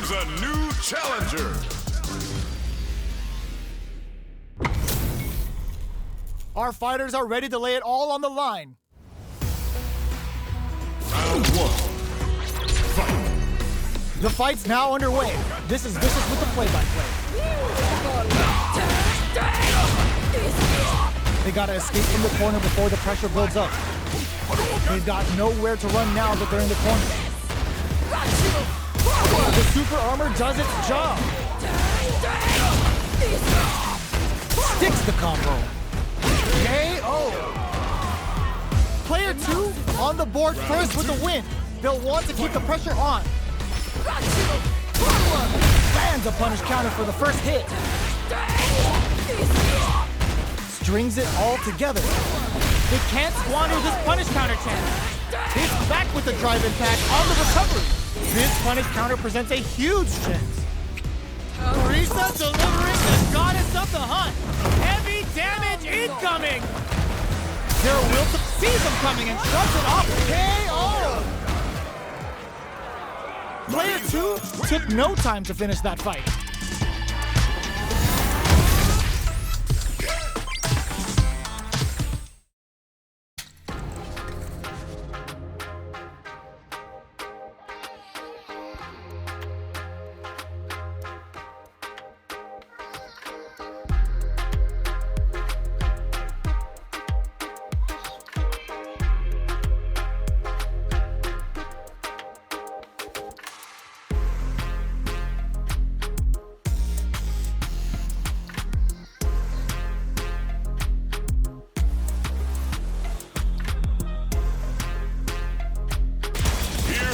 comes a new challenger. Our fighters are ready to lay it all on the line. Round one. Fight. The fight's now underway. This is Vicious with the play-by-play. They gotta escape from the corner before the pressure builds up. They've got nowhere to run now that they're in the corner. The super armor does its job. Sticks the combo. KO. Player 2 on the board first with the win. They'll want to keep the pressure on. Lands a punish counter for the first hit. Strings it all together. They can't squander this punish counter chance. Hits back with the drive impact on the recovery. This punish counter presents a huge chance. MARISSA delivering the goddess of the hunt. Heavy damage incoming. Their will to sees him coming and shoves it off. KO. Player 2 took no time to finish that fight.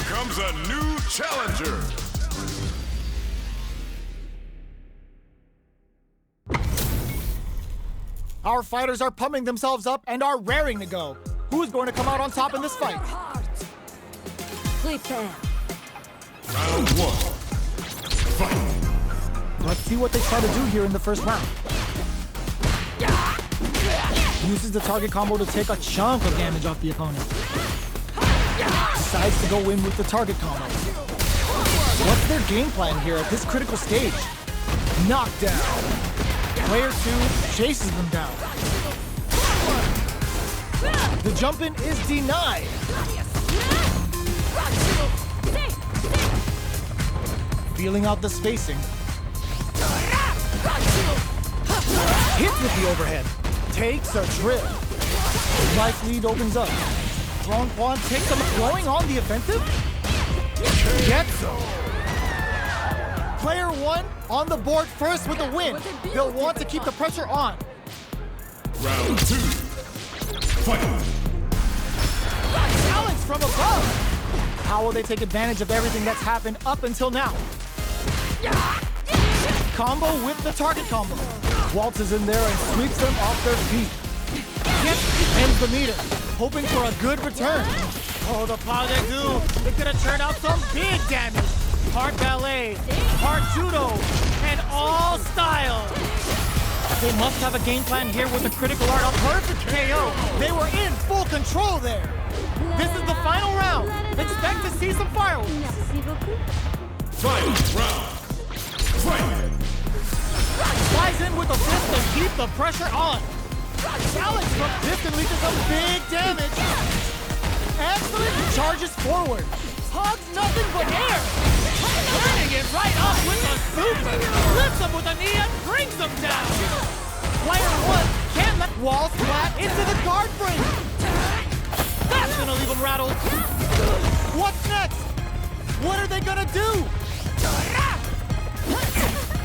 Comes a new challenger. Our fighters are pumping themselves up and are raring to go. Who's going to come out on top in this fight? Prepare. Round one. Fight. Let's see what they try to do here in the first round. Uses the target combo to take a chunk of damage off the opponent. Decides to go in with the target combo. What's their game plan here at this critical stage? Knockdown. Player 2 chases them down. The jump in is denied. Feeling out the spacing. Hits with the overhead. Takes a trip. Life lead opens up. Strong Quan takes him, going on the offensive. Gets him. Player 1 on the board first with the win. They'll want to keep the pressure on. Round 2. Fight. Challenge from above. How will they take advantage of everything that's happened up until now? Combo with the target combo. Waltzes in there and sweeps them off their feet. Ends the meter, hoping for a good return. Oh, the pas de deux. It could have turned out some big damage. Part ballet, part judo, and all style. They must have a game plan here with the critical art. A perfect KO. They were in full control there. This is the final round. Expect to see some fireworks. Final round. Fight. Flies in with a fist to keep the pressure on. Challenge from piston leads to some big damage. Excellent. Charges forward. Hugs nothing but air. Turning it right up with a super. Lifts him with a knee and brings him down. Player 1 can't let walls flat into the guard frame. That's gonna leave him rattled. What's next? What are they gonna do?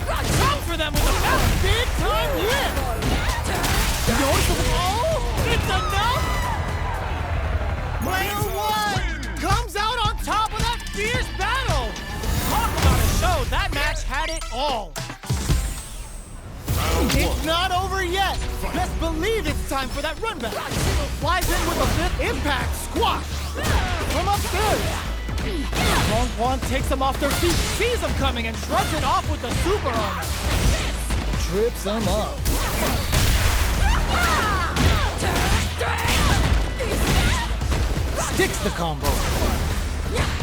Come for them with a big time lift. Oh, it's enough. Player 1 comes out on top of that fierce battle. Talk about a show. That match had it all. It's not over yet. Best believe it's time for that run back. Flies in with a fifth impact squash from upstairs. Long Quan takes them off their feet, sees them coming, and shrugs it off with the super armor. Trips them up. Sticks the combo.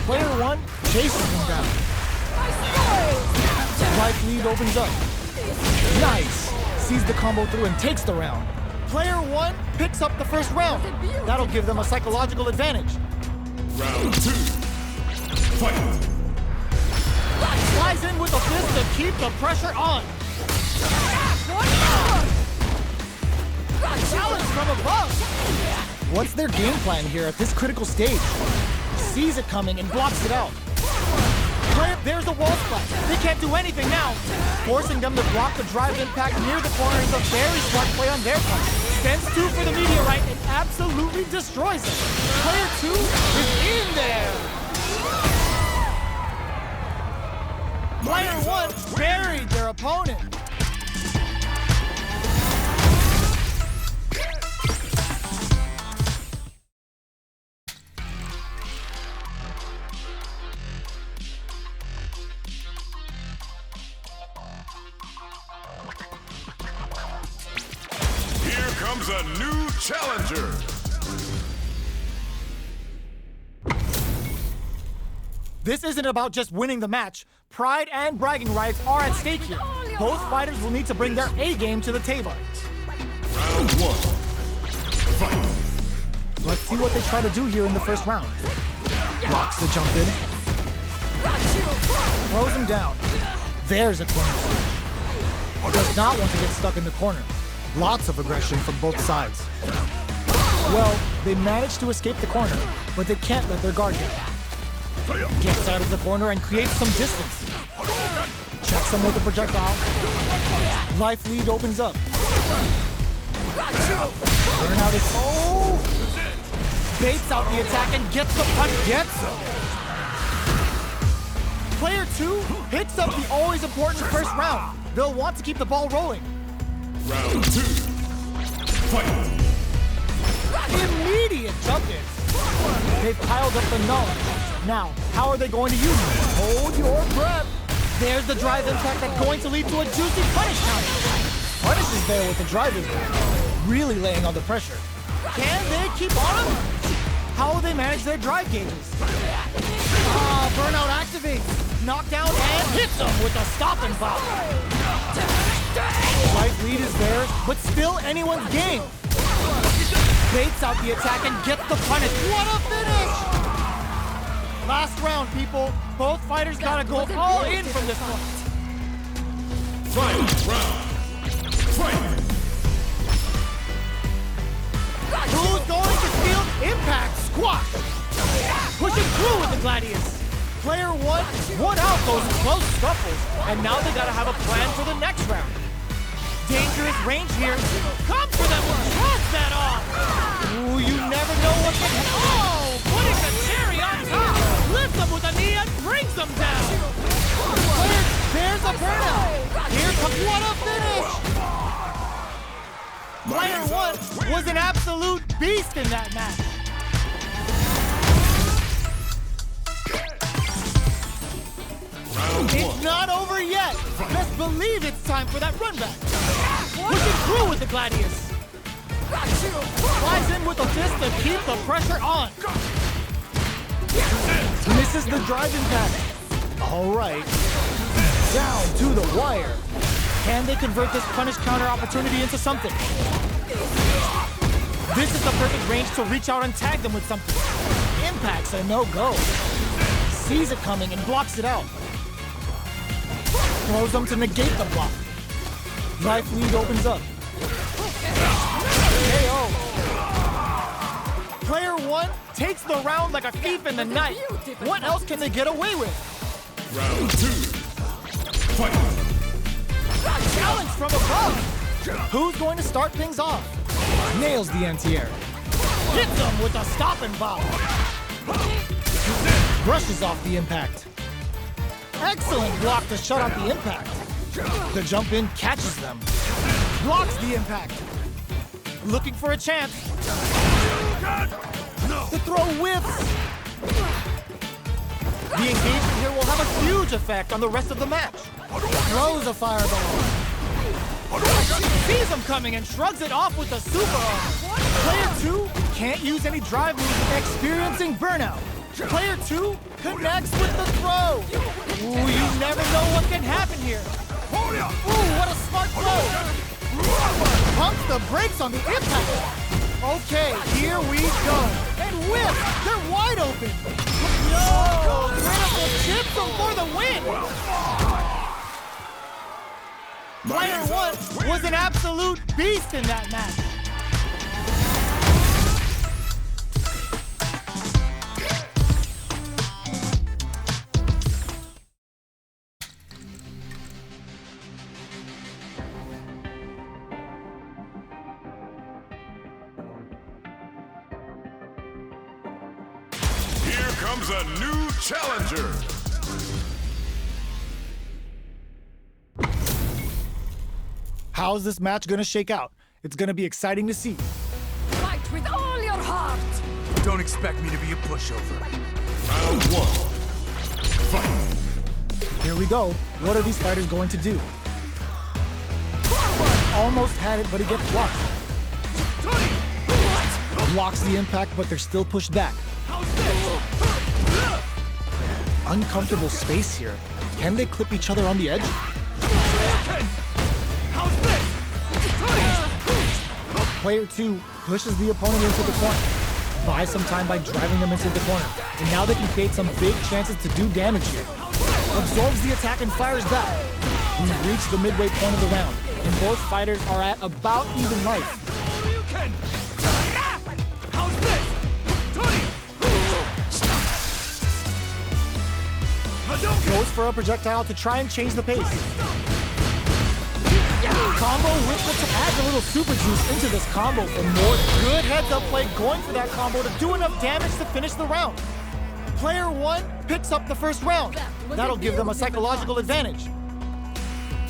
Player 1 chases him down. Life lead opens up. Nice! Sees the combo through and takes the round. Player 1 picks up the first round. That'll give them a psychological advantage. Round 2. Fight! Flies in with a fist to keep the pressure on. Challenge from above. What's their game plan here at this critical stage? Sees it coming and blocks it out. There's a wall splash. They can't do anything now. Forcing them to block the drive impact near the corner is a very smart play on their part. Spends 2 for the meteorite and absolutely destroys it. Player 2 is in there. Player 1 buried their opponent. Here comes a new challenger. This isn't about just winning the match. Pride and bragging rights are at stake here. Both fighters will need to bring their A game to the table. Round 1. Fight! Let's see what they try to do here in the first round. Blocks the jump in. Throws him down. There's a corner. Does not want to get stuck in the corner. Lots of aggression from both sides. Well, they managed to escape the corner, but they can't let their guard down. Gets out of the corner and creates some distance. Checks him with a projectile. Life lead opens up. Burnout is... Oh! Baits out the attack and gets the punch. Gets him. Player 2 picks up the always important first round. They'll want to keep the ball rolling. Round 2. Fight! Immediate jump in. They've piled up the knowledge. Now, how are they going to use it? Hold your breath. There's the drive impact that's going to lead to a juicy punish counter. Punish is there with the drive impact, really laying on the pressure. Can they keep on him? How will they manage their drive gauges? Burnout activates. Knockdown and hits him with a stop and pop. Life lead is there, but still anyone's game. Baits out the attack and gets the punish. What a finish! Last round, people. Both fighters gotta go all in from this point. Final round. Fight! Who's going to steal impact? Squash! Pushing through with the Gladius. Player 1 won out those close scuffles, and now they gotta have a plan for the next round. Dangerous range here. Come for them and cross that off. Ooh, you never know what can... Oh, putting the cherry on top. Lifts them with a knee and brings them down. There's a burnout. Here comes... What a finish. Player 1 was an absolute beast in that match. It's not over yet. Best believe it's time for that run back. Pushing through with the Gladius. Flies in with a fist to keep the pressure on. Misses the drive impact. All right. Down to the wire. Can they convert this punish counter opportunity into something? This is the perfect range to reach out and tag them with something. Impact's a no-go. Sees it coming and blocks it out. Throws them to negate the block. Life lead opens up. KO. Player 1 takes the round like a thief in the night. What else can they get away with? Round 2. Fight! Challenge from above. Who's going to start things off? Nails the anti-air. Hits them with a stop and bob. Brushes off the impact. Excellent block to shut out the impact. The jump in catches them. Blocks the impact. Looking for a chance. The throw whiffs. The engagement here will have a huge effect on the rest of the match. Throws a fireball. Sees him coming and shrugs it off with a super arm. Player 2 can't use any drive moves, experiencing burnout. Player 2 connects with the throw. Ooh, you never know what can happen here. Ooh, what a smart throw. Pumps the brakes on the impact. Okay, here we go. And whip, they're wide open. Yo, critical chips them for the win. Player 1 was an absolute beast in that match. Here comes a new challenger. How's this match gonna shake out? It's gonna be exciting to see. Fight with all your heart! Don't expect me to be a pushover. Round 1. Fight. Here we go. What are these fighters going to do? Almost had it, but he gets blocked. Blocks the impact, but they're still pushed back. Uncomfortable space here. Can they clip each other on the edge? Player 2 pushes the opponent into the corner. Buys some time by driving them into the corner. And now they can create some big chances to do damage here. Absorbs the attack and fires back. We've reached the midway point of the round, and both fighters are at about even life. Goes for a projectile to try and change the pace. Combo adds a little super juice into this combo for more. Good heads-up play going for that combo to do enough damage to finish the round. Player 1 picks up the first round. That'll give them a psychological advantage.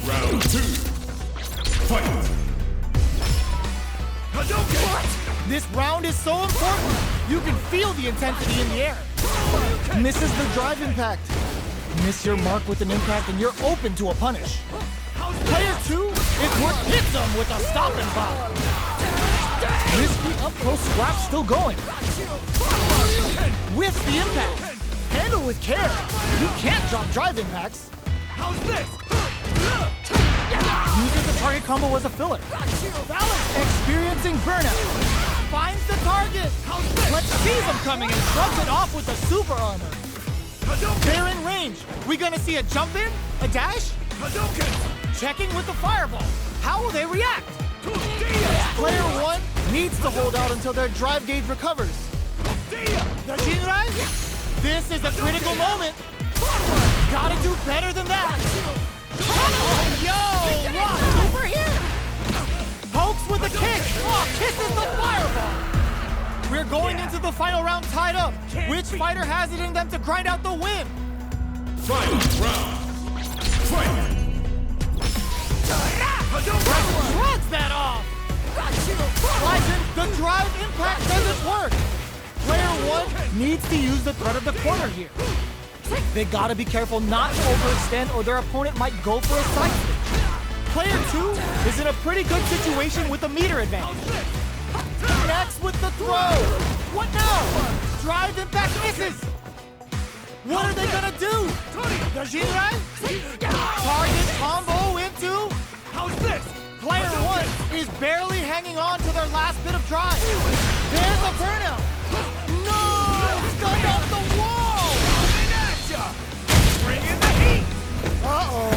Round 2. Fight. What? This round is so important. You can feel the intensity in the air. Misses the drive impact. Miss your mark with an impact and you're open to a punish. Player 2 is what hits them with a stop and pop. Risky up-close scrap still going. Whiffs the impact. Handle with care. You can't drop drive impacts. Uses the target combo as a filler. Balance experiencing burnout. Finds the target. Let's sees him coming and shrugs it off with the super armor. They're in range. We gonna see a jump in? A dash? Checking with the fireball. How will they react? Player 1 needs to hold out until their drive gauge recovers. The Shinrai? This is a critical moment. Gotta do better than that. Yo! Rock super here! Pokes with a kick. Oh, kisses the fireball. We're going into the final round tied up. Which fighter has it in them to grind out the win? Final round. Fight. Shrugs that off. The drive impact doesn't work. Player 1 needs to use the threat of the corner here. They gotta be careful not to overextend or their opponent might go for a side switch. Player 2 is in a pretty good situation with a meter advantage. Next with the throw. What now? Drive impact misses. What are they gonna do? The Shinrai? Target combo into? Player 1 is barely hanging on to their last bit of drive. There's a burnout. No! Stunned off the wall! Bring in the heat! Uh-oh.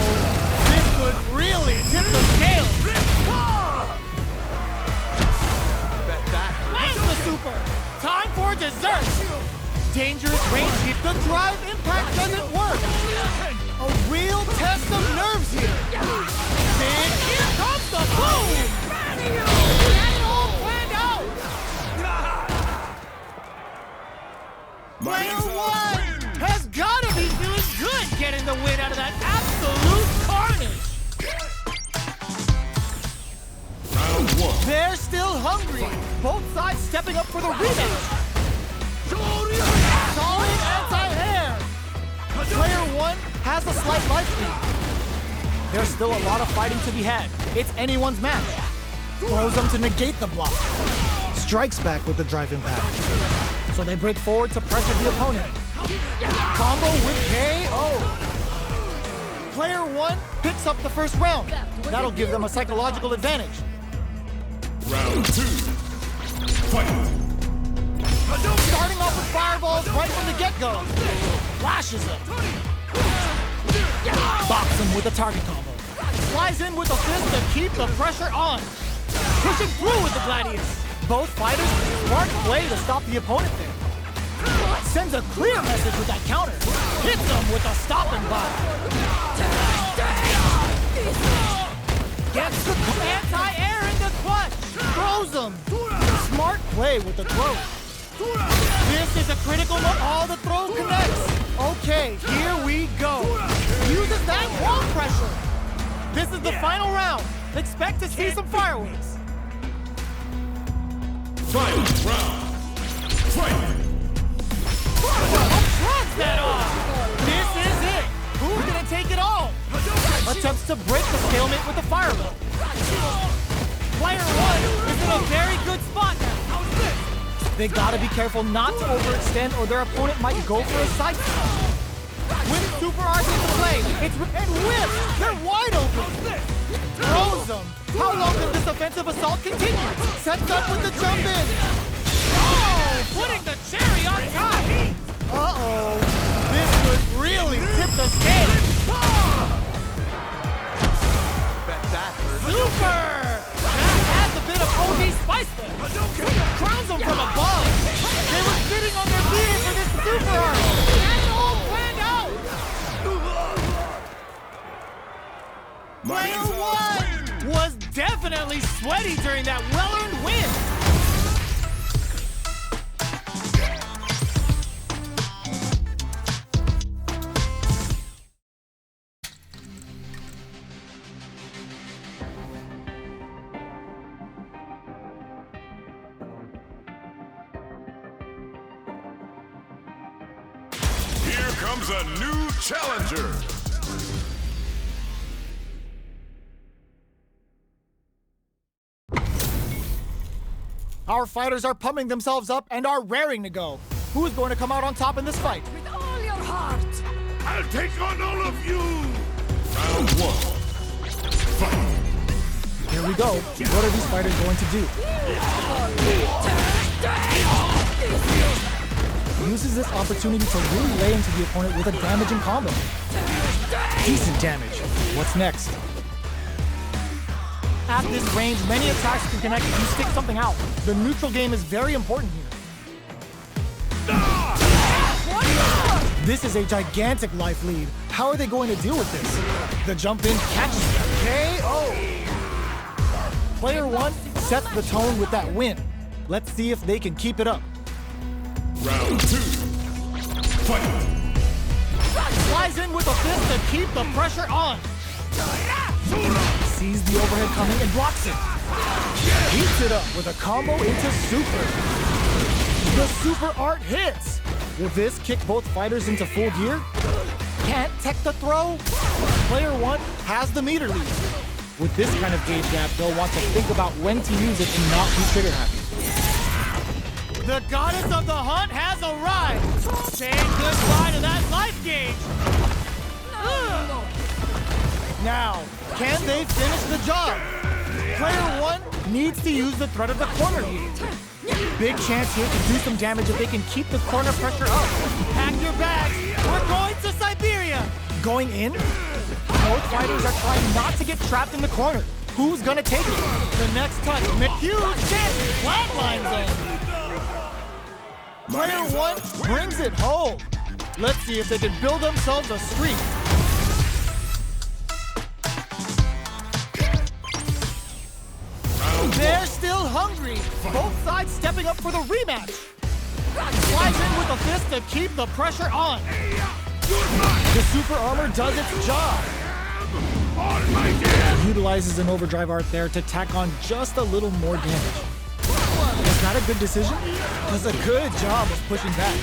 This could really tip the scale. Lands the super. Time for dessert. Dangerous range if the drive impact doesn't work. A real test of nerves here. Then here comes the boom. Had it all planned out. Player 1 has got to be feeling good getting the win out of that absolute carnage. Round 1. They're still hungry. Both sides stepping up for the rematch. Solid anti-air. Player 1 has a slight life lead. There's still a lot of fighting to be had. It's anyone's match. Throws them to negate the block. Strikes back with the drive impact. so they break forward to pressure the opponent. Combo with KO. Player 1 picks up the first round. That'll give them a psychological advantage. Round 2. Fight! Starting off with fireballs right from the get-go. Flashes him. Bops him with a target combo. Flies in with a fist to keep the pressure on. Pushing through with the Gladius. Both fighters smart play to stop the opponent there. Sends a clear message with that counter. Hits him with a stopping bot. Gets the anti-air in the clutch. Throws him. Smart play with the throw. This is a critical moment. All the throw connects. Okay, here we go. Uses that wall pressure. This is the final round. Expect to see some fireworks. Final round. Fight! Shrugs that off. This is it. Who's gonna take it all? Attempts to break the stalemate with the fireball. Player 1 is in a very good spot now. They gotta be careful not to overextend or their opponent might go for a side step. With super arts into play, and whips! They're wide open! Throws them! How long can this offensive assault continue? Sets up with the jump in! Oh! Putting the cherry on top! Uh-oh! This could really tip the scale! Bet that hurt. Super! That has a bit of OG spice there! Crowns them from above! They were sitting on their feet for this super art! That's all planned out! Player 1 was definitely sweaty during that well-earned win! Here comes a new challenger. Our fighters are pumping themselves up and are raring to go. Who's going to come out on top in this fight? With all your heart. I'll take on all of you. Round 1. Fight! Here we go. What are these fighters going to do? Uses this opportunity to really lay into the opponent with a damaging combo. Decent damage. What's next? At this range, many attacks can connect if you stick something out. The neutral game is very important here. This is a gigantic life lead. How are they going to deal with this? The jump in catches them. KO! Player 1 sets the tone with that win. Let's see if they can keep it up. Round 2. Fight! Flies in with a fist to keep the pressure on. Sees the overhead coming and blocks it. Heats it up with a combo into super. The super art hits. Will this kick both fighters into full gear? Can't tech the throw? Player 1 has the meter lead. With this kind of gauge gap, they'll want to think about when to use it and not be trigger happy. The goddess of the hunt has arrived! Saying goodbye to that life gauge! Now, can they finish the job? Player 1 needs to use the threat of the corner here. Big chance here to do some damage if they can keep the corner pressure up. Pack your bags, we're going to Siberia! Going in? Both fighters are trying not to get trapped in the corner. Who's gonna take it? The next touch, huge chance, flatline zone. Player 1 brings it home. Let's see if they can build themselves a streak. They're still hungry. Both sides stepping up for the rematch. Flies in with a fist to keep the pressure on. The super armor does its job. Utilizes an overdrive art there to tack on just a little more damage. Is that a good decision? Does a good job of pushing back.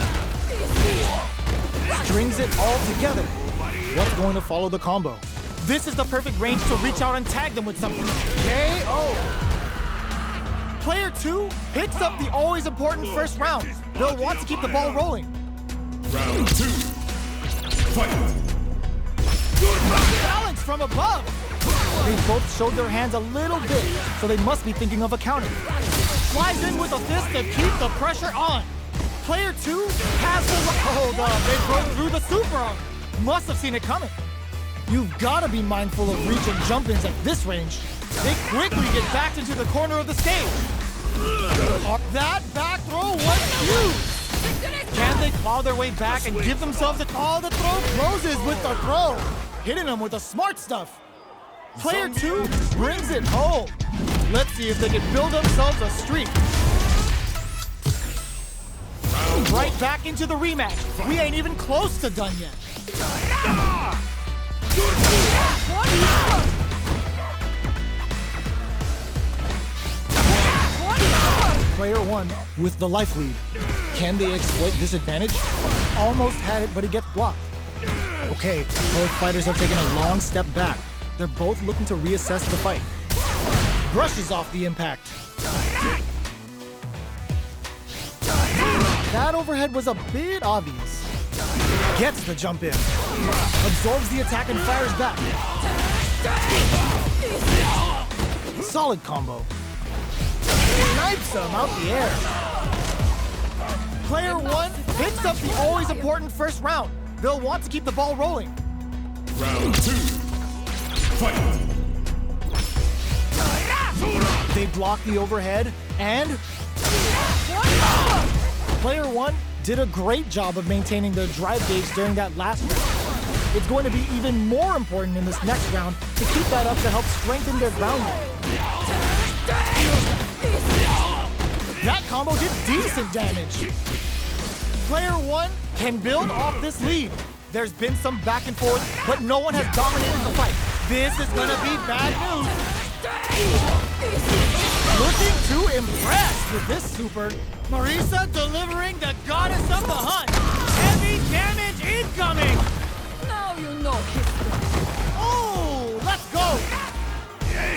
Strings it all together. What's going to follow the combo? This is the perfect range to reach out and tag them with something. KO! Player 2 picks up the always important first round. They'll want to keep the ball rolling. Round 2. Fight! Challenge from above. They both showed their hands a little bit, so they must be thinking of a counter. Flies in with a fist to keep the pressure on. Player 2 has the... Hold up, they broke through the super arm. Must have seen it coming. You've got to be mindful of reach and jump-ins at this range. They quickly get backed into the corner of the stage. That back throw was huge. Can they claw their way back and give themselves a call? The throw closes with the throw, hitting them with the smart stuff. Player 2 brings it home. Let's see if they can build themselves a streak. Right back into the rematch. We ain't even close to done yet. Player 1 with the life lead. Can they exploit this advantage? Almost had it, but he gets blocked. Okay, both fighters have taken a long step back. They're both looking to reassess the fight. Brushes off the impact. That overhead was a bit obvious. Gets the jump in. Absorbs the attack and fires back. Solid combo. Knifes him out the air. Player 1 picks up the always important first round. They'll want to keep the ball rolling. Round 2. Fight! They block the overhead and... Player 1 did a great job of maintaining their drive gauge during that last round. It's going to be even more important in this next round to keep that up to help strengthen their ground game. That combo did decent damage. Player 1 can build off this lead. There's been some back and forth, but no one has dominated the fight. This is gonna be bad news. Looking too impressed with this super. Marissa delivering the goddess of the hunt. Heavy damage incoming. Now you know history. Oh, let's go.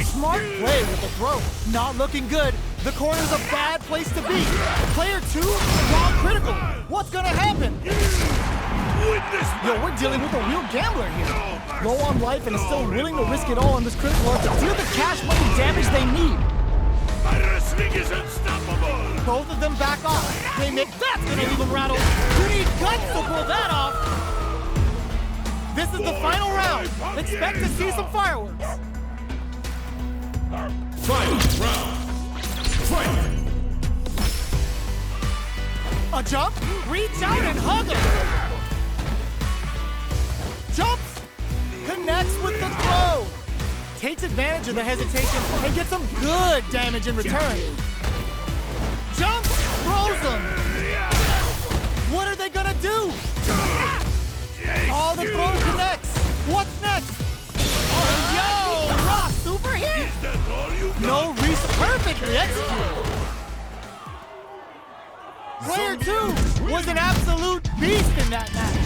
Smart play with the throw. Not looking good. The corner's a bad place to be. Player 2, gone critical. What's gonna happen? Yo, we're dealing with a real gambler here. Low on life and is still willing to risk it all on this critical to deal the cash money damage they need. My wrestling is unstoppable! Both of them back off. They make that's gonna leave them rattled. You need guts to pull that off. This is the final round. Expect to see some fireworks. Final round! Fight! A jump, reach out and hug him. Jumps, connects with the throw. Takes advantage of the hesitation and gets some good damage in return. Jumps, throws him. What are they gonna do? All the throw connects. What's next? Oh, yo, raw super hit. No reason, perfectly executed. Player 2 was an absolute beast in that match.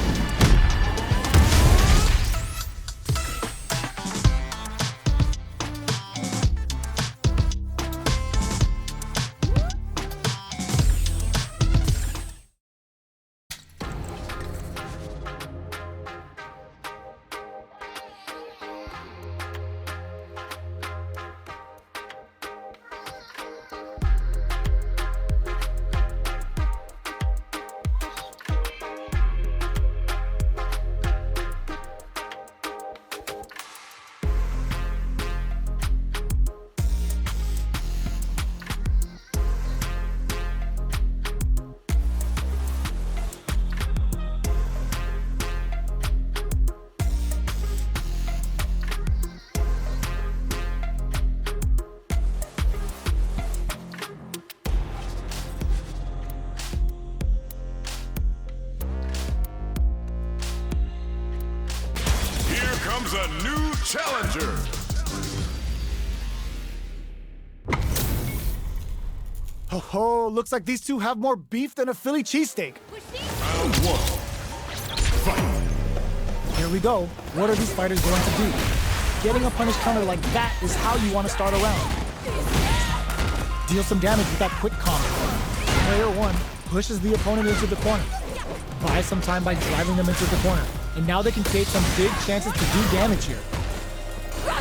Comes a new challenger. Ho ho, looks like these two have more beef than a Philly cheesesteak. Round 1. Fight. Here we go. What are these fighters going to do? Getting a punish counter like that is how you want to start a round. deal some damage with that quick combo. Player 1 pushes the opponent into the corner, buys some time by driving them into the corner, and now they can create some big chances to do damage here.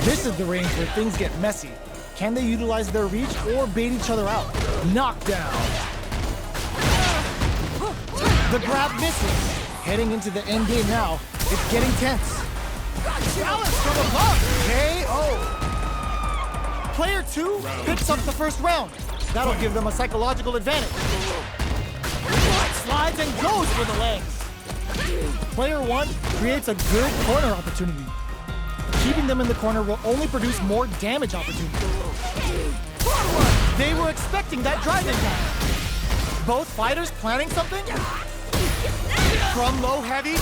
This is the range where things get messy. Can they utilize their reach or bait each other out? Knockdown. The grab misses. Heading into the end game now, it's getting tense. Challenge from above. KO. Player 2 picks up the first round. That'll give them a psychological advantage. Slides and goes for the legs. Player 1 creates a good corner opportunity. Keeping them in the corner will only produce more damage opportunities. They were expecting that drive impact. Both fighters planning something? From low heavy to...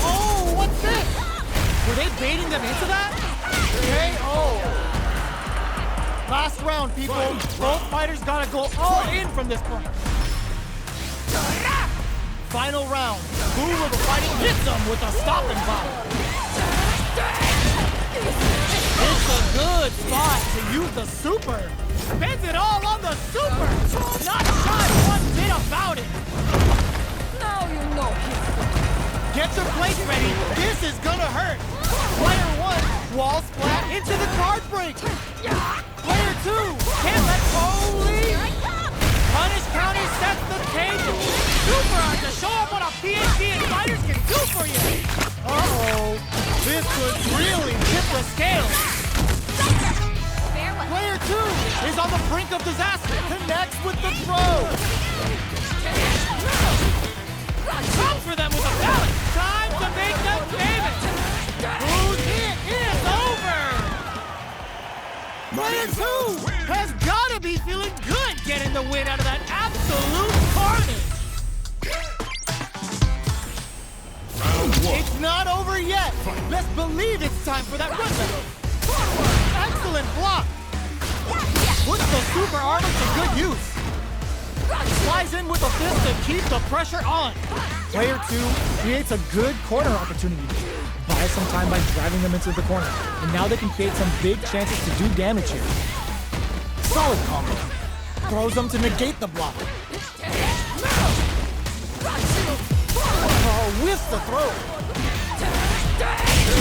Oh, what's this? Were they baiting them into that? KO. Last round, people. Both fighters gotta go all in from this point. Final round. Who will the fighting hit them with a stopping blow? It's a good spot to use the super. Spends it all on the super. Not shy one bit about it. Now you know history. Get your plate ready. This is gonna hurt. Player 1, wall splat into the card break. Player 2, can't let Holy. Punish counter sets the table. Super hard to show them what a PhD in fighters can do for you. Uh-oh. This could really tip the scales. Player 2 is on the brink of disaster. Connects with the throw. Come for them with a balance. Time to make them famous. Who's it is over. Player 2 has got to be feeling good getting the win out of that absolute carnage. It's not over yet. Let's believe it's time for that run back. Excellent block. Puts the super armor to good use. Flies in with a fist to keep the pressure on. Player 2 creates a good corner opportunity. Buys some time by driving them into the corner. And now they can create some big chances to do damage here. Solid combo. Throws them to negate the block. Oh, whiffs the throw.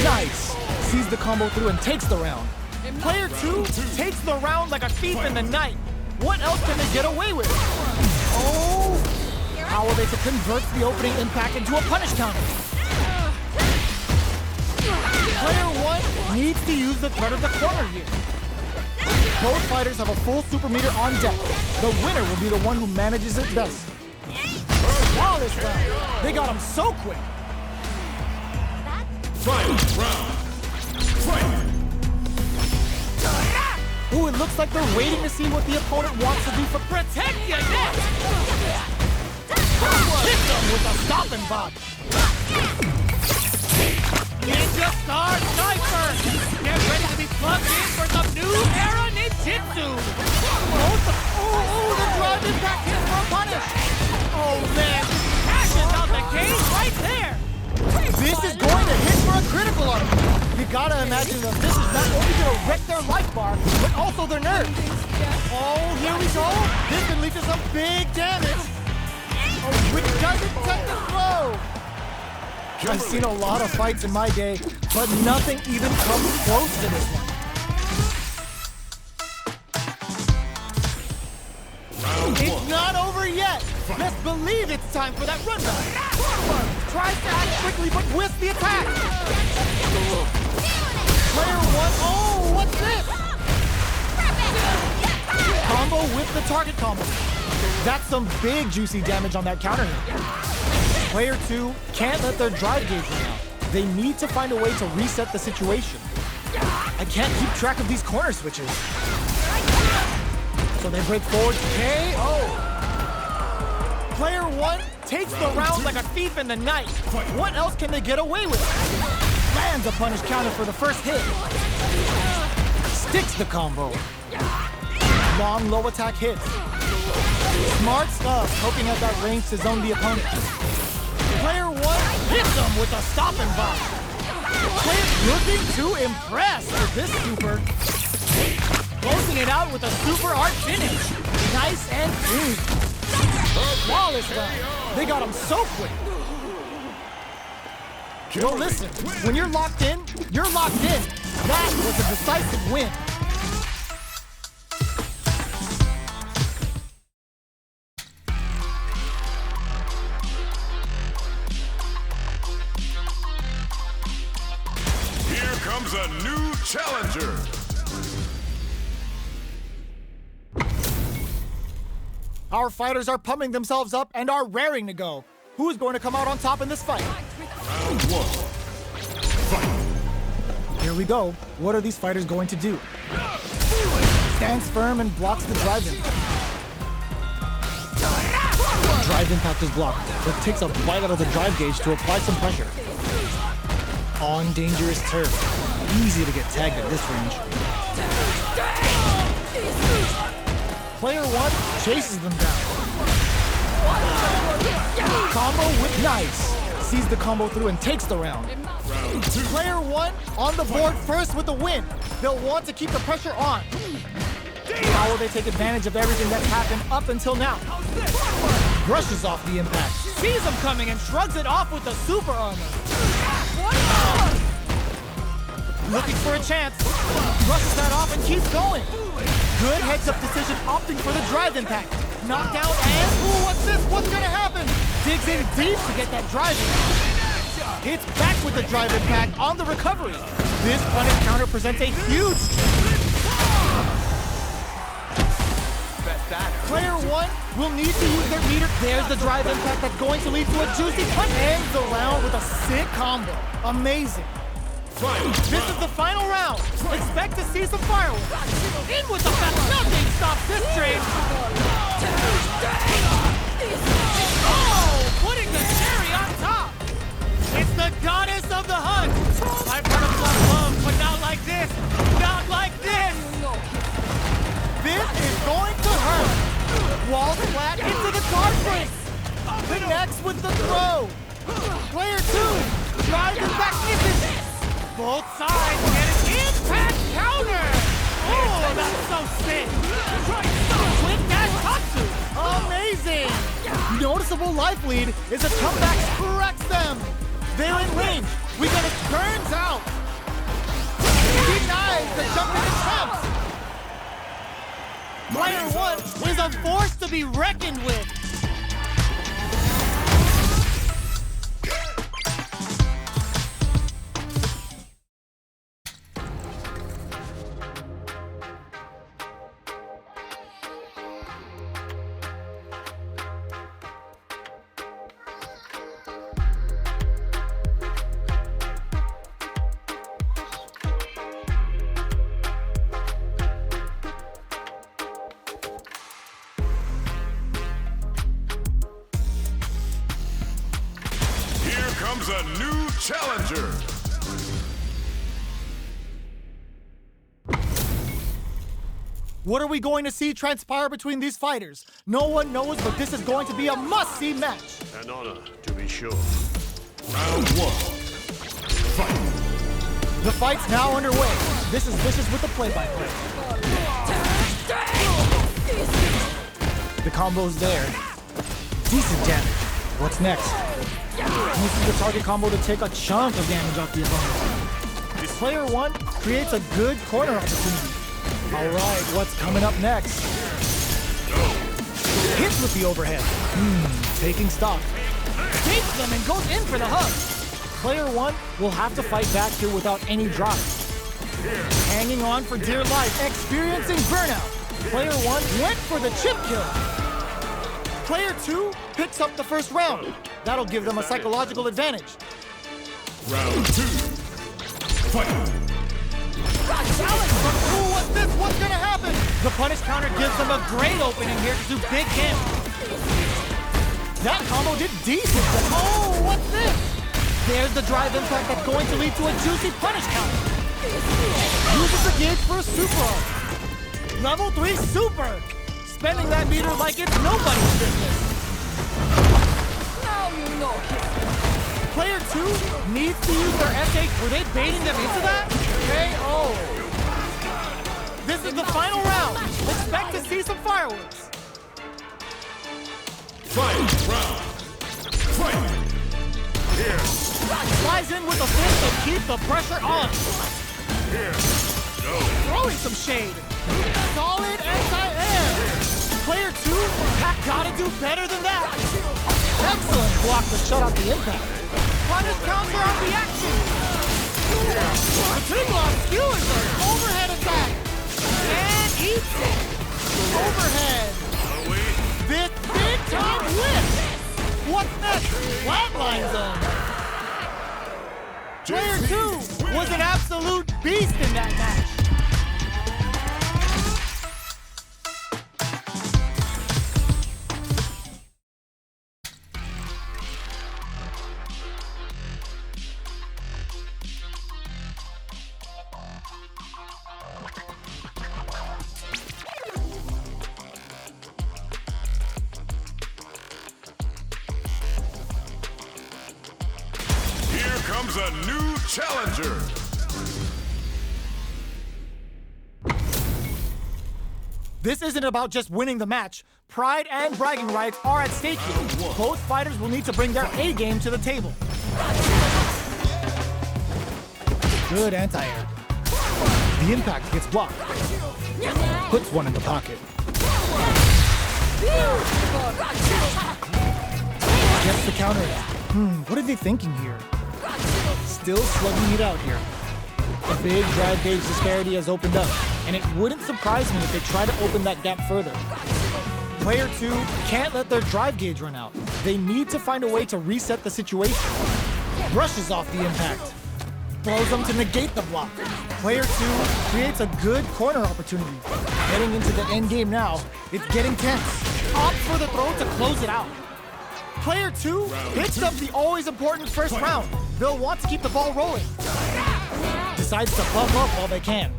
Nice. Sees the combo through and takes the round. Player 2 takes the round like a thief in the night. What else can they get away with? Oh! How are they to convert the opening impact into a punish counter? Player 1 needs to use the threat of the corner here. Both fighters have a full super meter on deck. The winner will be the one who manages it best. Wow, this round. They got him so quick. Final round. Fight! Ooh, it looks like they're waiting to see what the opponent wants to do for protect your neck. Hit them with a stopping bot. Ninja Star Sniper. Get ready to be plugged in for some new era ninjutsu. Oh, the drive impact hit for a punish. Oh man, passes out the cage right there. This is going to hit for a critical on them. You gotta imagine that this is not only gonna wreck their life bar, but also their nerves. Oh, here we go. This can lead to some big damage. Oh, which doesn't set the throw. I've seen a lot of fights in my day, but nothing even comes close to this one. It's not over yet. Let's believe it's time for that run back. Tries to act quickly, but whiffs the attack. Player 1, oh, what's this? Combo with the target combo. That's some big juicy damage on that counter hit. Player 2 can't let their drive gauge run out. They need to find a way to reset the situation. I can't keep track of these corner switches. So they break forward to KO. Player 1 takes the round like a thief in the night. What else can they get away with? Lands a punish counter for the first hit. Sticks the combo. Long low attack hits. Smart stuff, hoping at that range to zone the opponent. Player 1 hits them with a stopping bot. Player looking to impress with this super. Closing it out. out with a super art finish. Nice and clean. Flawless round. They got him so quick. Well, listen, when you're locked in, you're locked in. That was a decisive win. Here comes a new challenger. Our fighters are pumping themselves up and are raring to go. Who's going to come out on top in this fight? Round one. Fight. Here we go. What are these fighters going to do? Stands firm and blocks the drive impact. Drive impact is blocked, but takes a bite out of the drive gauge to apply some pressure. On dangerous turf. Easy to get tagged at this range. Player one chases them down. Combo with nice. Sees the combo through and takes the round. Round two. Player one on the board first with the win. They'll want to keep the pressure on. How will they take advantage of everything that's happened up until now? Brushes off the impact. Sees him coming and shrugs it off with the super armor. Looking for a chance. Brushes that off and keeps going. Good heads-up decision opting for the drive impact. Knockdown and, ooh, what's this? What's gonna happen? Digs in deep to get that drive impact. Hits back with the drive impact on the recovery. This punish counter presents a huge Player one will need to use their meter. There's the drive impact that's going to lead to a juicy punch. Ends the round with a sick combo. Amazing. This is the final round. Expect to see some fireworks. In with the fast. Nothing stops this train. Oh, putting the cherry on top. It's the goddess of the hunt. I've heard of love, but not like this. Not like this. This is going to hurt. Wall flat into the card face. Connects with the throw. Player two drives it back into. Both sides get an impact counter! Oh, that's so sick! Quick dash Tatsu! Amazing! Noticeable life lead is a comeback corrects them! They're in range! We got it turns out! Denies the jumping attempt! Player one is a force to be reckoned with! Comes a new challenger. What are we going to see transpire between these fighters? No one knows, but this is going to be a must-see match. An honor, to be sure. Round one. Fight. The fight's now underway. This is Vicious with the play-by-play. The combo's there. Decent damage. What's next? Uses the target combo to take a chunk of damage off the opponent. Player one creates a good corner opportunity. All right, what's coming up next? Hits with the overhead. Taking stock. Takes them and goes in for the hug. Player one will have to fight back here without any drop. Hanging on for dear life, experiencing burnout. Player one went for the chip kill. Player two picks up the first round. That'll give them a psychological advantage. Round two. Fight. Challenge from ooh, what's this? What's gonna happen? The punish counter gives them a great opening here to do big damage. That combo did decent. Oh, what's this? There's the drive impact that's going to lead to a juicy punish counter. Uses the gauge for a super art. Level 3 super. Spending that meter like it's nobody's business. Now you know him. Player 2 needs to use their SA. Were they baiting them into that? KO. This is the final round. Expect to see some fireworks. Fight round. Fight. Here. Flies in with a fist to keep the pressure on. Here. Go. Throwing some shade. Solid anti-air. Player 2, gotta do better than that. Excellent block to shut out the impact. Punish counter on the action. The Tinglon skewers an overhead attack. And eats it. Overhead. This big time whip. What's next? Flatline zone. Player 2 was an absolute beast in that match. Here comes a new challenger. This isn't about just winning the match. Pride and bragging rights are at stake here. Both fighters will need to bring their A game to the table. Good anti-air. The impact gets blocked. Puts one in the pocket. Gets the counter. What are they thinking here? Still slugging it out here. A big drive gauge disparity has opened up, and it wouldn't surprise me if they try to open that gap further. Player 2 can't let their drive gauge run out. They need to find a way to reset the situation. Brushes off the impact. Throws them to negate the block. Player 2 creates a good corner opportunity. Heading into the end game now, it's getting tense. Opts for the throw to close it out. Player 2 picks up the always important first round. They'll want to keep the ball rolling. Decides to buff up while they can.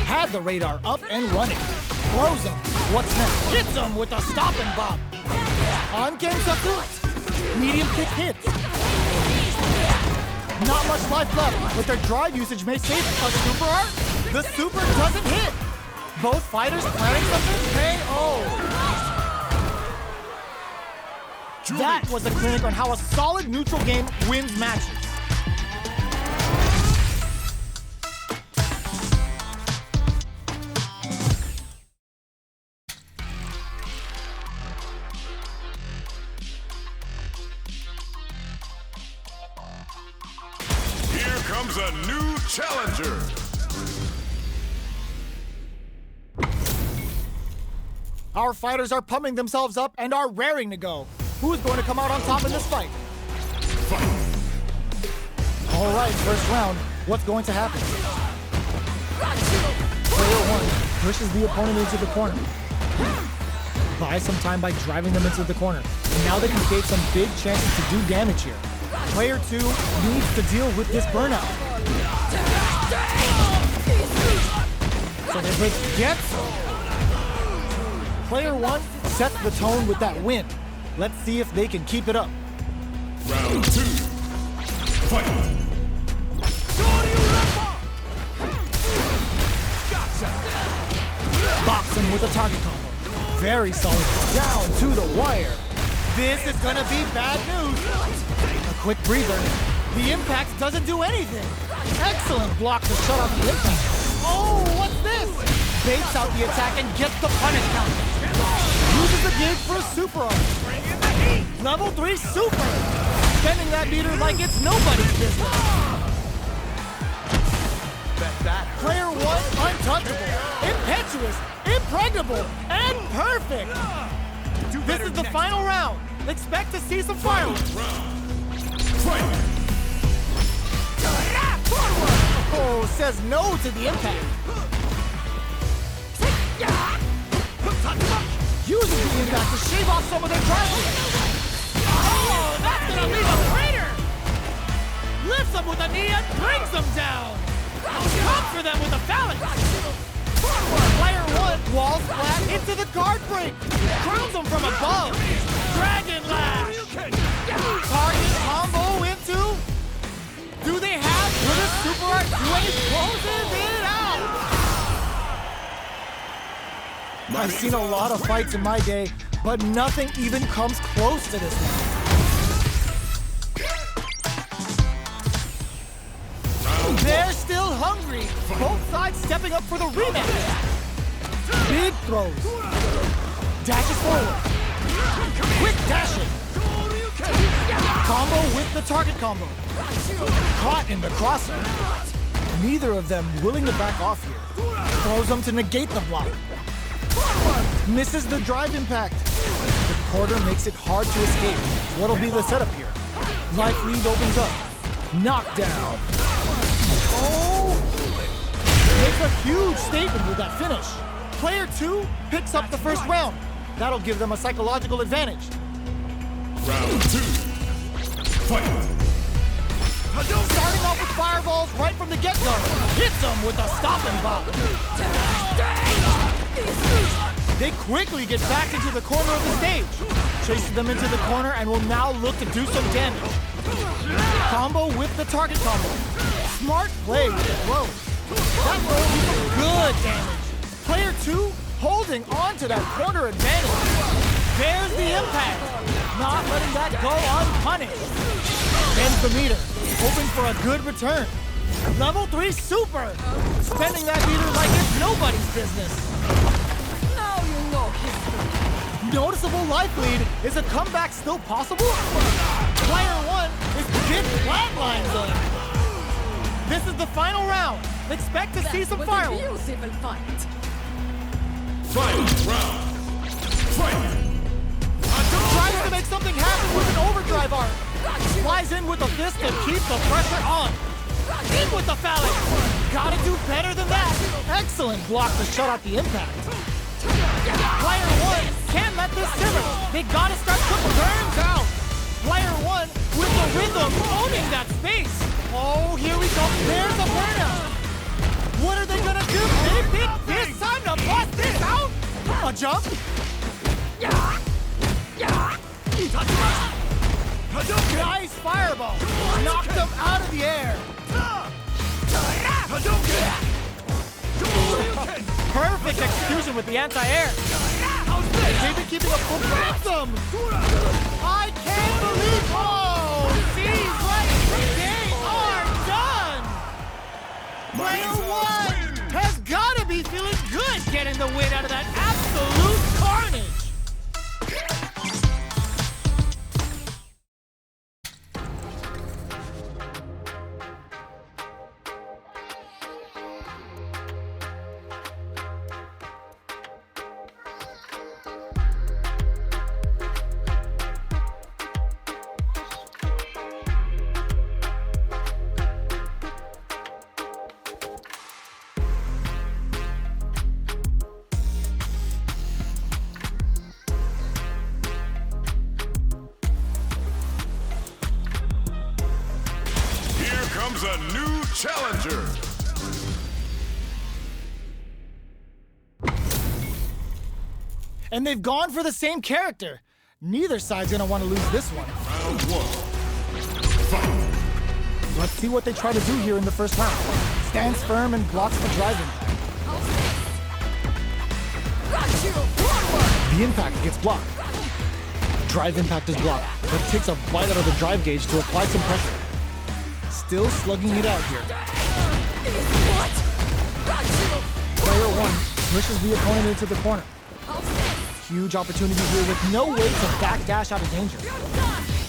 Had the radar up and running. Throws him. What's next? Hits him with a stop and bop. On Kensaku. Medium kick hits. Not much life left, but their drive usage may save a super art. The super doesn't hit. Both fighters planning something KO. That was a clinic on how a solid neutral game wins matches. Here comes a new challenger. Our fighters are pumping themselves up and are raring to go. Who is going to come out on top in this fight? All right, first round. What's going to happen? Player 1 pushes the opponent into the corner. Buys some time by driving them into the corner. And now they can create some big chances to do damage here. Player 2 needs to deal with this burnout. So they break gets. Player 1 sets the tone with that win. Let's see if they can keep it up. Round 2. Fight. Box him with a target combo. Very solid. Down to the wire. This is gonna be bad news. A quick breather. The impact doesn't do anything. Excellent block to shut out the impact. Oh, what's this? Baits out the attack and gets the punish counter. Uses the gauge for a super art. Level 3 super. Spending that meter like it's nobody's business. Player 1 untouchable, impetuous, impregnable, and perfect. This is the final round. Expect to see some fireworks. Oh, says no to the impact. Uses the impact to shave off some of their driving. Oh, that's gonna leave a crater! Lifts them with a knee and brings them down. Comes for them with a phalanx. Player 1 walls flat into the guard break. Crowns them from above. Dragon Lash. Target combo into. Do they have Will this super art do any closes it out? I've seen a lot of fights in my day, but nothing even comes close to this one. They're still hungry. Both sides stepping up for the rematch. Big throws. Dashes forward. Quick dashing. Combo with the target combo. Caught in the crosser. Neither of them willing to back off here. Throws them to negate the block. Misses the drive impact. The quarter makes it hard to escape. What'll be the setup here? Life lead opens up. Knockdown. Oh! Makes a huge statement with that finish. Player 2 picks up the first round. That'll give them a psychological advantage. Round 2. Fight! Starting off with fireballs right from the get-go. Hits them with a stop and pop. They quickly get back into the corner of the stage. Chases them into the corner and will now look to do some damage. Combo with the target combo. Smart play with the throw. That throw will do some good damage. Player 2 holding on to that corner advantage. There's the impact. Not letting that go unpunished. Bends the meter, hoping for a good return. Level 3 super. Spending that meter like it's nobody's business. Now you know history. Noticeable life lead. Is a comeback still possible? Player 1 is big flatline zone. This is the final round. Expect to see some That was a fireworks. beautiful fight. Final round. Fight! Tries to make something happen with an overdrive arc. Flies in with a fist to keep the pressure on. In with the phallic. Gotta do better than that. Excellent block to shut out the impact. Player 1 can't let this simmer. They gotta start putting turns out. Player 1 with the rhythm owning that space. Oh, here we go. There's a burnout. What are they gonna do? Big this time to bust this out? A jump? Nice fireball. Knocked them out of the air. Perfect execution with the anti-air. They've been keeping a full rhythm. I can't believe. Oh, seems like they are done. Player 1 has got to be feeling good getting the win out of that absolute carnage. Comes a new challenger. And they've gone for the same character. Neither side's gonna want to lose this one. Round 1. Fight! Let's see what they try to do here in the first round. Stands firm and blocks the drive impact. The impact gets blocked. Drive impact is blocked, but takes a bite out of the drive gauge to apply some pressure. Still slugging it out here. Player 1 pushes the opponent into the corner. Huge opportunity here with no way to backdash out of danger.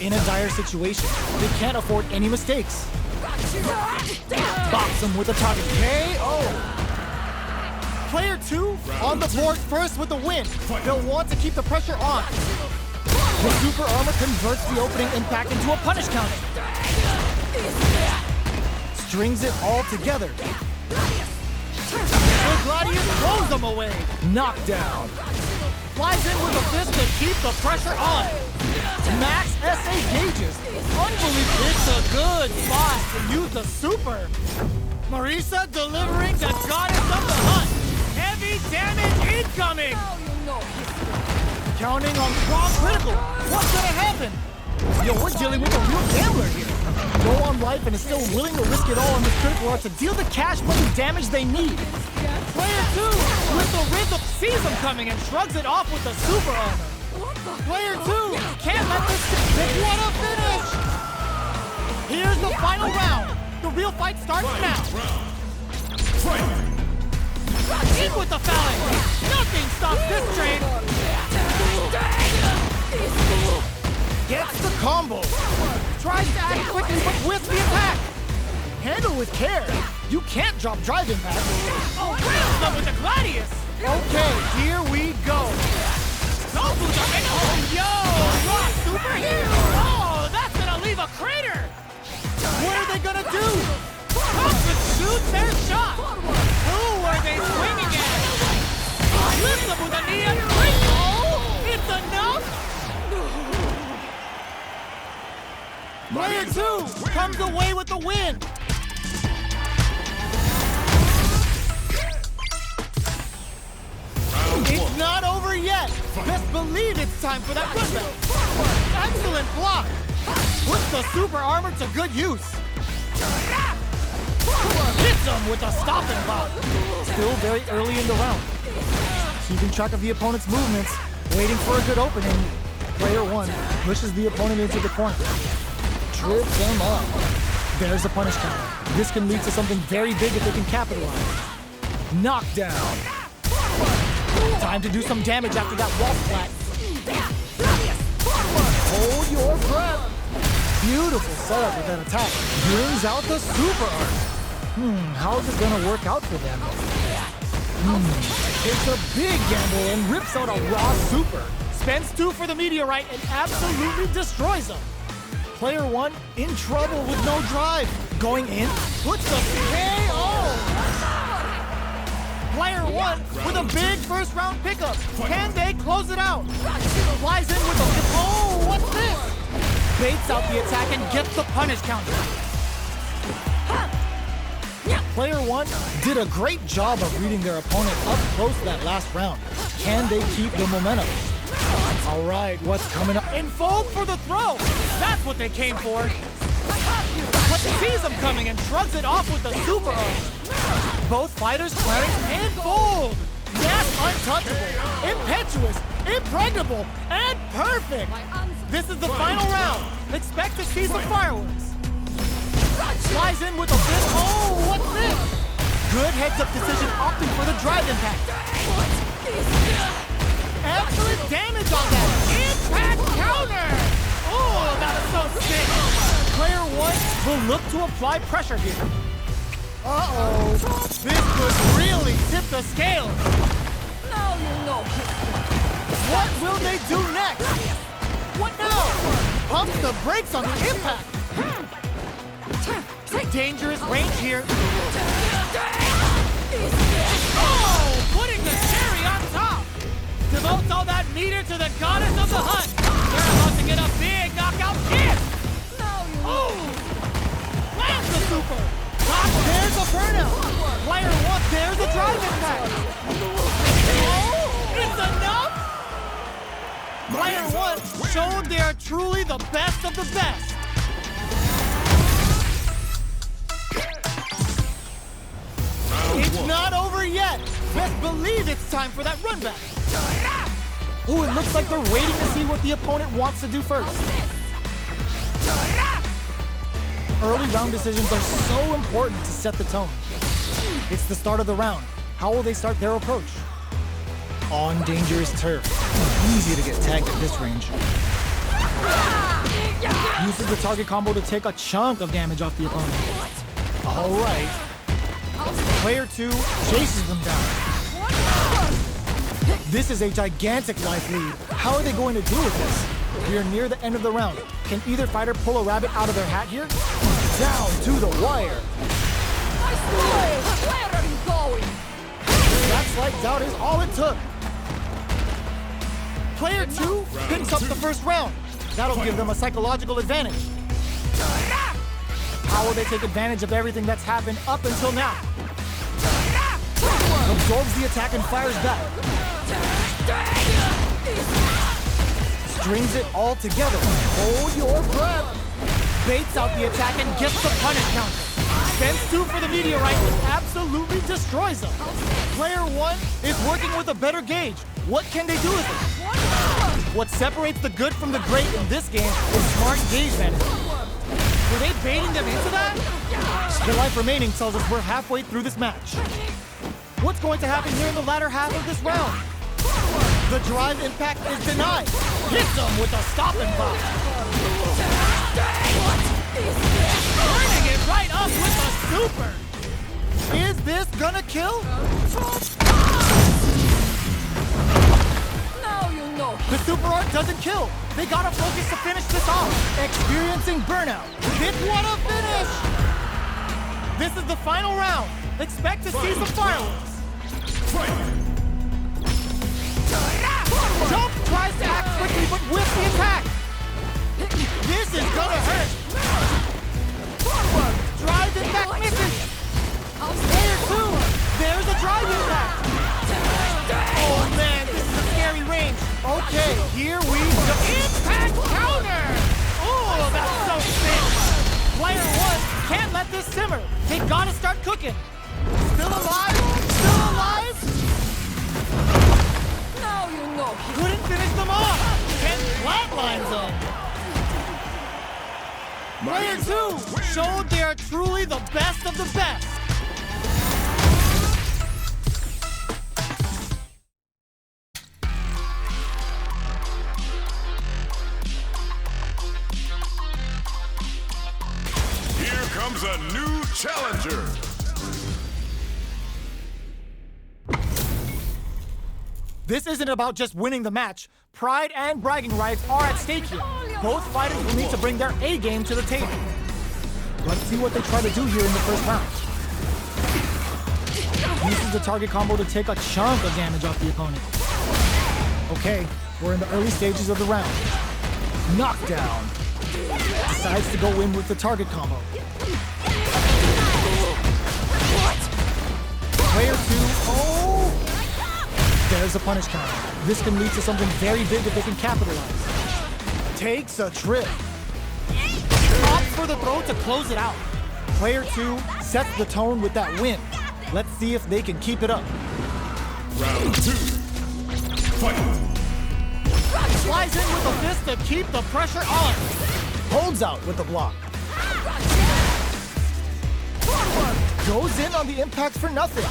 In a dire situation, they can't afford any mistakes. Box him with a target KO. Player 2 on the board first with the win. They'll want to keep the pressure on. The super armor converts the opening impact into a punish counter. Strings it all together. The Gladius throws them away. Knockdown. Flies in with a fist to keep the pressure on. Max SA gauges. Unbelievable. It's a good spot to use the super. Marissa delivering the goddess of the hunt. Heavy damage incoming. Now you know history. Counting on strong critical. What's gonna happen? Yo, we're dealing with a real gambler here. Low on life and is still willing to risk it all on this critical art to deal the cash money damage they need. Player 2 with the rhythm sees him coming and shrugs it off with the super armor. Player 2 can't let this stick. What a finish! Here's the final round. The real fight starts now. In with the phalanx. Nothing stops this train. Gets the combo. Tries to act quickly, but with the attack. Handle with care. You can't drop drive impact. Oh, rails with the Gladius. Okay, here we go. No boots are making. Oh, yo, rock superhero. Oh, that's gonna leave a crater. What are they gonna do? Comes and shoots their shot. Who are they swinging at? Lift them with a knee and three. Oh, it's enough. Player 2 comes away with the win. It's not over yet. Best believe it's time for that runback. Excellent block. Puts the super armor to good use. Hits him with a stopping block. Still very early in the round. Keeping track of the opponent's movements, waiting for a good opening. Player 1 pushes the opponent into the corner. Trips him up. There's a punish counter. This can lead to something very big if they can capitalize. Knockdown. Time to do some damage after that wall splat. Hold your breath. Beautiful setup with that attack. Brings out the super art. How's it gonna work out for them? Takes a big gamble and rips out a raw super. Spends 2 for the meteorite and absolutely destroys them. Player 1 in trouble with no drive. Going in, puts the KO. Player 1 with a big first round pickup. Can they close it out? Flies in with a... Oh, what's this? Baits out the attack and gets the punish counter. Player 1 did a great job of reading their opponent up close that last round. Can they keep the momentum? All right, what's coming up? And fold for the throw. That's what they came for. But sees him coming and shrugs it off with the super arm. Both fighters clearing and fold. Yes, untouchable, impetuous, impregnable, and perfect. This is the final round. Expect to see some fireworks. Flies in with a bit. Oh, what's this? Good heads-up decision, opting for the drive impact. Excellent damage on that. Impact counter. Oh, that is so sick. Player 1 will look to apply pressure here. Uh-oh. This could really tip the scale. Now you know history. What will they do next? What now? Pumps the brakes on the impact. Dangerous range here. Oh, putting the cherry on top. Devotes all that meter to the goddess of the hunt. They're about to get a big knockout kiss. Now you know. Oh! Lands the super. There's a burnout. Player 1, there's a drive impact. Oh, it's enough. Player 1 showed they are truly the best of the best. It's not over yet. Best believe it's time for that run back. Oh, it looks like they're waiting to see what the opponent wants to do first. Early round decisions are so important to set the tone. It's the start of the round. How will they start their approach? On dangerous turf. Easy to get tagged at this range. Uses the target combo to take a chunk of damage off the opponent. All right. Player 2 chases them down. This is a gigantic life lead. How are they going to deal with this? We are near the end of the round. Can either fighter pull a rabbit out of their hat here? Down to the wire. Where are you going? That slight doubt is all it took. Player 2 picks up the first round. That'll give them a psychological advantage. How will they take advantage of everything that's happened up until now? Absorbs the attack and fires back. Strings it all together. Hold your breath. Baits out the attack and gets the punish counter. Spends 2 for the meteorite and absolutely destroys him. Player 1 is working with a better gauge. What can they do with it? What separates the good from the great in this game is smart gauge management. Were they baiting them into that? The life remaining tells us we're halfway through this match. What's going to happen here in the latter half of this round? The drive impact is denied. Hits him with a stop and pop. Turning it right up with a super. Is this gonna kill? Now you know. The super art doesn't kill. They gotta focus to finish this off. Experiencing burnout. This what a finish! This is the final round. Expect to see some fireworks. Jump tries to act quickly, but with the attack. This is gonna hurt. Drive impact misses. Player 2. There's a drive impact. Oh man, this is a scary range. Okay, here we go. Impact counter. Oh, that's so sick. Player 1 can't let this simmer. They gotta start cooking. Still alive? Still alive? Now you know. Couldn't finish them off. And flatlines them. Player 2 showed they are truly the best of the best. Here comes a new challenger. This isn't about just winning the match. Pride and bragging rights are at stake here. Both fighters will need to bring their A game to the table. Let's see what they try to do here in the first round. Uses the target combo to take a chunk of damage off the opponent. Okay, we're in the early stages of the round. Knockdown. Decides to go in with the target combo. Player 2, oh! There's a punish counter. This can lead to something very big if they can capitalize. Takes a trip. Opts for the throw to close it out. Player 2 sets the tone with that win. Let's see if they can keep it up. Round 2. Fight. Flies in with a fist to keep the pressure on. Holds out with the block. Goes in on the impacts for nothing.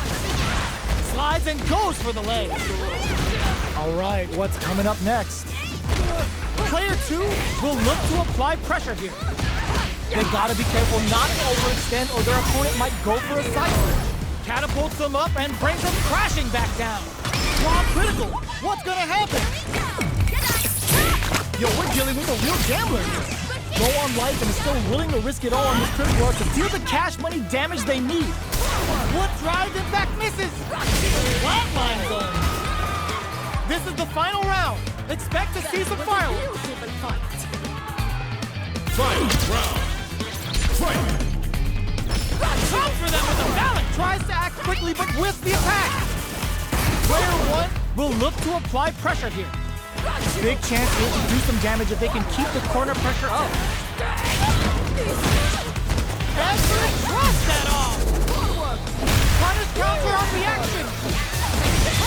Slides and goes for the leg. All right, what's coming up next? Player 2 will look to apply pressure here. They gotta be careful not to overextend or their opponent might go for a side switch. Catapults them up and brings them crashing back down. While critical, what's gonna happen? Yo, we're dealing with a real gambler here. Low on life and is still willing to risk it all on this critical art to deal the cash money damage they need. What drive impact misses? Flatline zone. This is the final round. Expect to see some fireworks. Fight round. Fight. Comes for them with a mallet. Tries to act quickly but whiffs the attack. Player 1 will look to apply pressure here. Big chance here to do some damage if they can keep the corner pressure up. Excellent, thrust that off. Punish counter on reaction.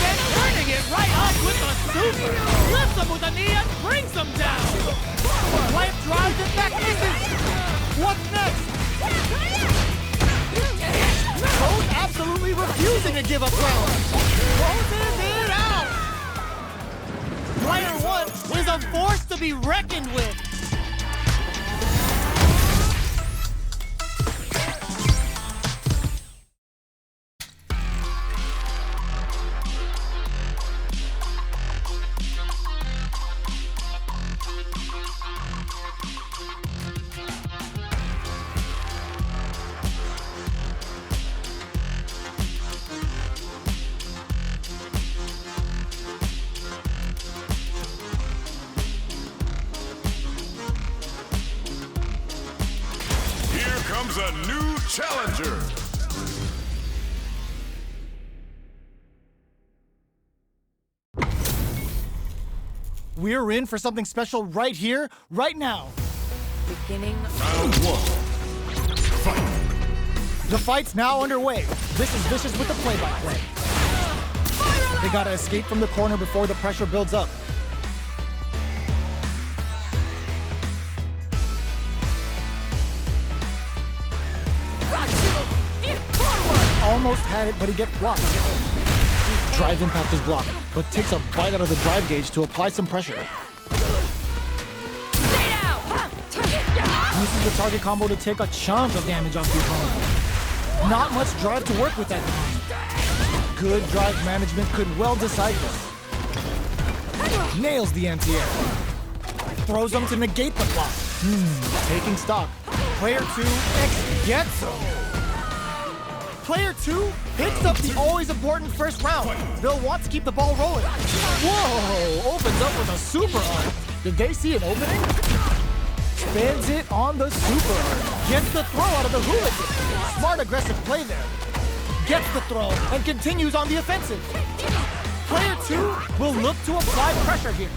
Then turning it right up with a super. Lifts him with a knee and brings him down. Life drives it back misses. What's next? Both absolutely refusing to give up ground. Closes it out. Player 1 is a force to be reckoned with. Comes a new challenger. We're in for something special right here, right now. beginning. Round one. Fight. The fight's now underway. This is Vicious with the play-by-play. They gotta escape from the corner before the pressure builds up. Almost had it, but he gets blocked. Drive impact is blocked, but takes a bite out of the drive gauge to apply some pressure. Uses the target combo to take a chunk of damage off the opponent. Not much drive to work with that time. Good drive management could well decide this. Nails the anti-air. Throws them to negate the block. Taking stock. Player 2 gets him. Player 2 picks up the always important first round. They'll want to keep the ball rolling. Whoa! Opens up with a super arm. Did they see an opening? Spins it on the super arm. Gets the throw out of the hooligan. Smart aggressive play there. Gets the throw and continues on the offensive. Player 2 will look to apply pressure here.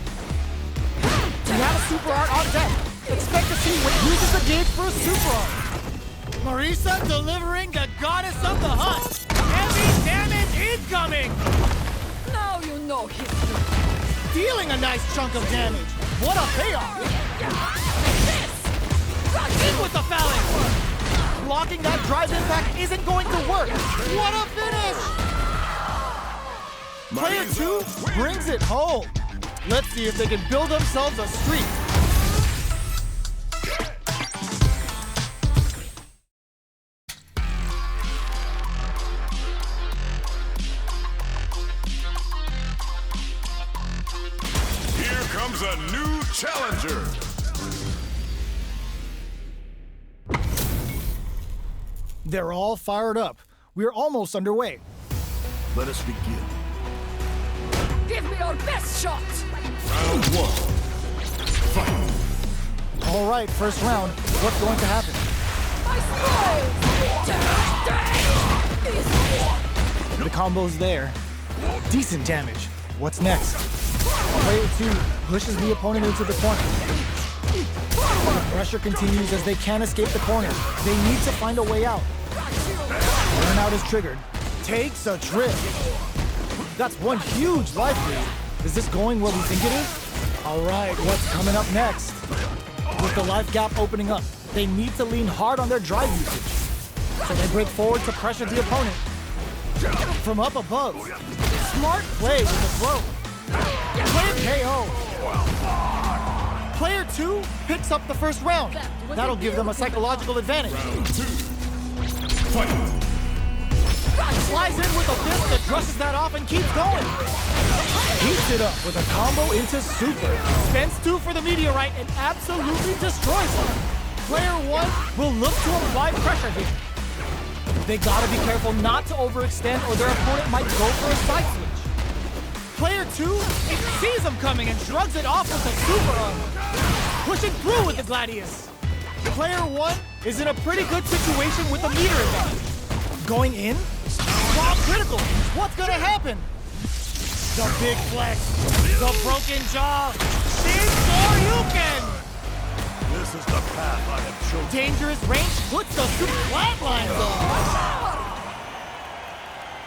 We have a super art on deck. Expect to see what uses the gauge for a super art. MARISSA delivering the goddess of the hunt. Heavy damage incoming. Now you know history. Dealing a nice chunk of damage. What a payoff. In with the phalanx. Blocking that drive impact isn't going to work. What a finish. Player 2 brings it home. Let's see if they can build themselves a streak. Here comes a new challenger. They're all fired up. We're almost underway. Let us begin. Give me your best shot. Round one. Fight. All right, first round. What's going to happen? The combo's there. Decent damage. What's next? Player 2 pushes the opponent into the corner. The pressure continues as they can't escape the corner. They need to find a way out. Burnout is triggered. Takes a trip. That's one huge life lead. Is this going where we think it is? All right, what's coming up next? With the life gap opening up, they need to lean hard on their drive usage. So they break forward to pressure the opponent. From up above, smart play with the throw. Player KO. Player 2 picks up the first round. That'll give them a psychological advantage. Round two. Fight. Flies in with a fist that brushes that off and keeps going. Heats it up with a combo into super. Spends 2 for the meteorite and absolutely destroys him. Player 1 will look to apply pressure here. They gotta be careful not to overextend or their opponent might go for a side switch. Player 2 sees him coming and shrugs it off with a super arm. Pushing through with the Gladius. Player 1 is in a pretty good situation with the meter advantage. Going in? Wow, critical! What's gonna happen? The big flex, the broken jaw, big Shoryuken! This is the path I have chosen. Dangerous range puts the super flatlines on.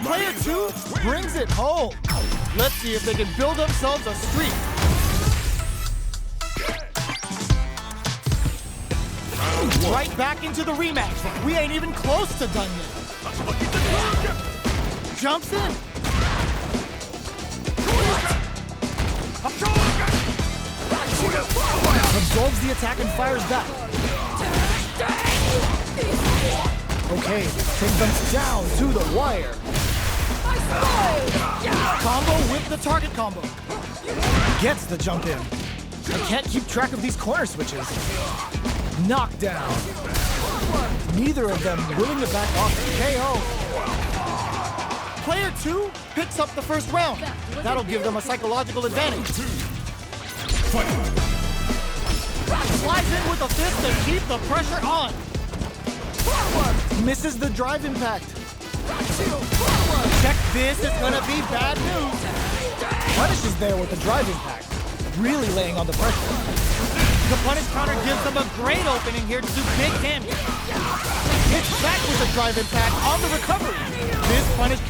Player 2 brings it home. Let's see if they can build themselves a streak. Right back into the rematch. We ain't even close to done yet. Jumps in. Absorbs the attack and fires back. Okay, takes them down to the wire. Combo with the target combo. Gets the jump in. I can't keep track of these corner switches. Knockdown. Neither of them willing to back off. KO. Player 2 picks up the first round. That'll give them a psychological advantage. Flies in with a fist to keep the pressure on. Misses the drive impact. Check this, it's gonna be bad news. Punish is there with the drive impact. Really laying on the pressure. The punish counter gives them a great opening here to do big damage. Hits back with a drive impact on the recovery. This punish counter